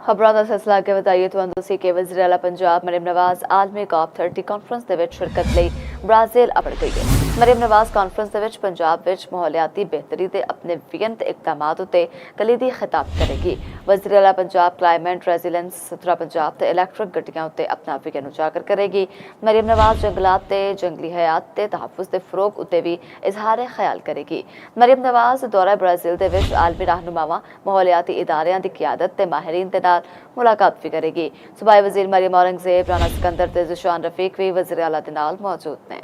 खबरों का सिलसिला अगे बताइए ਤੁਸੀਂ ਕਿ ਵਜ਼ੀਰ ਆਲਾ पंजाब मरीम नवाज आलमी COP30 ਕਾਨਫਰੰਸ ਦੇ ਵਿੱਚ ਸ਼ਿਰਕਤ ਲਈ ਬ੍ਰਾਜ਼ੀਲ ਅਪੜ ਗਈ ਹੈ। मरीम नवाज ਕਾਨਫਰੰਸ ਦੇ ਵਿੱਚ ਪੰਜਾਬ ਵਿੱਚ ਮਾਹੌਲਿਆਤੀ ਬਿਹਤਰੀ ਦੇ ਆਪਣੇ ਵਿਅੰਤ ਇਕਦਾਮਾਤ ਉਤੇ ਕਲੀਦੀ ਖਿਤਾਬ ਕਰੇਗੀ। ਵਜ਼ੀਰ ਆਲਾ पंजाब ਕਲਾਈਮੇਟ ਰੈਜ਼ੀਲੈਂਸ ਸੁਥਰਾ ਪੰਜਾਬ ਤੇ ਇਲੈਕਟ੍ਰਿਕ ਗੱਡੀਆਂ ਉਤੇ ਆਪਣਾ ਵਿਅਨ ਉਜਾਗਰ ਕਰੇਗੀ। मरीम नवाज जंगलात ते जंगली हयात ते तहफ़्फ़ुज़ दे फ़रोग़ उते भी इज़हार ख्याल करेगी। मरीम नवाज दौरा ब्राज़ील दे विच आलमी रहनुमावां माहौलियाती इदारियां दी क़यादत ते माहिरीन दे नाल मुलाकात भी करेगी। सूबाई वज़ीर मरियम औरंगज़ेब, राना सिकंदर ते ज़ुशान रफ़ीक भी वज़ीर आला दे नाल मौजूद ने।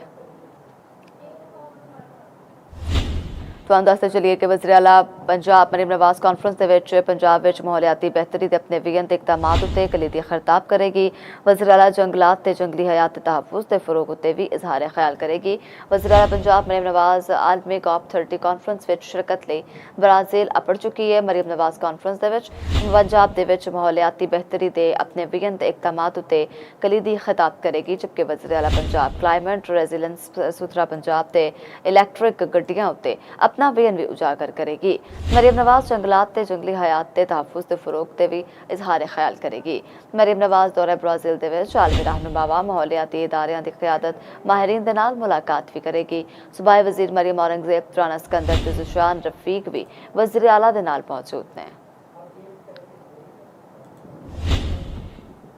दसते चलिए कि वज़ीर आला पंजाब मरीम नवाज ਕਾਨਫਰੰਸ ਦੇ ਵਿੱਚ पंजाब ਵਿੱਚ माहौलियाती बेहतरी ਦੇ अपने वियंत इकदामात उते कलीदी खिताब करेगी। वज़ीर आला जंगलात ते जंगली हयात ते तहफ़्फ़ुज़ दे फ़रोग़ उते भी इज़हार ख्याल करेगी। वज़ीर आला पंजाब मरीम नवाज आलमी COP30 ਕਾਨਫਰੰਸ ਵਿੱਚ शिरकत ਲਈ ब्राज़ील अपड़ चुकी है। मरीम नवाज ਕਾਨਫਰੰਸ ਦੇ ਵਿੱਚ पंजाब ਦੇ ਵਿੱਚ माहौलियाती बेहतरी ਦੇ अपने वियंत इकदामात उते कलीदी खिताब करेगी, जबकि वज़ीर आला पंजाब क्लाइमेट रेजिलेंस सुथरा पंजाब ते इलैक्ट्रिक गड्डियां उते अपना वियन भी उजागर करेगी। मरीम नवाज जंगलात ते जंगली हयात ते तहफ़्फ़ुज़ दे फ़रोग़ ते भी इज़हार ख्याल करेगी। मरीम नवाज दौरा ब्राज़ील दे विच आलमी रहनुमावां माहौलियाती इदारियां दी क़यादत माहिरीन दे नाल मुलाकात भी करेगी। सूबाई वज़ीर मरियम औरंगज़ेब, राना सिकंदर ते ज़ुशान रफ़ीक भी वज़ीर आला दे नाल मौजूद ने।